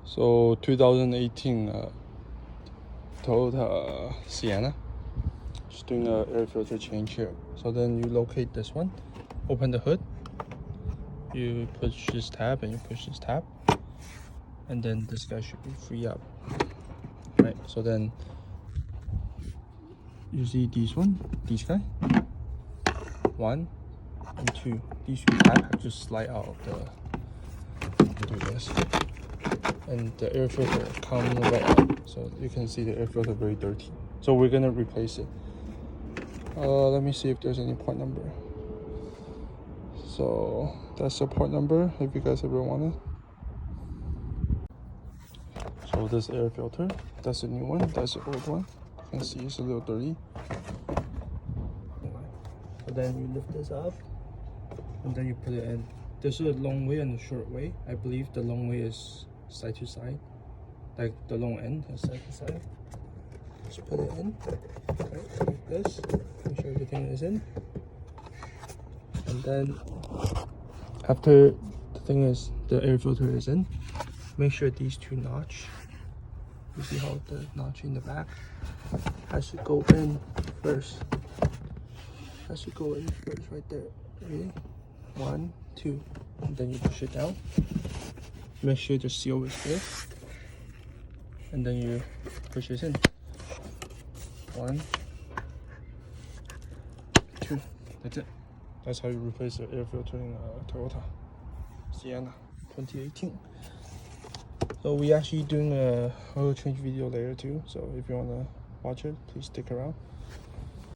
So 2018 Toyota Sienna. Just doing a air filter change here. So then you locate this one, open the hood, you push this tab and you push this tab, and then this guy should be free up. Right, so then you see these guy, 1 and 2. These two tabs have to slide out of the, do this. And the air filter comes right out. So you can see the air filter very dirty. So we're gonna replace it. Let me see if there's any part number. So that's the part number if you guys ever want it. So this air filter, that's the new one, that's the old one. You can see it's a little dirty. So then you lift this up and then you put it in. There's a long way and a short way. I believe the long way is side to side, like the long end is side to side. Just put it in, right, like this. Make sure everything is in. And then after the air filter is in, make sure these two notch. You see how the notch in the back has to go in first. Has to go in first right there. Ready? 1, 2, and then you push it down. Make sure the seal is good, and then you push this in. 1, 2. That's it. That's how you replace the air filter in a Toyota Sienna 2018. So we actually doing a oil change video later too. So if you wanna watch it, please stick around.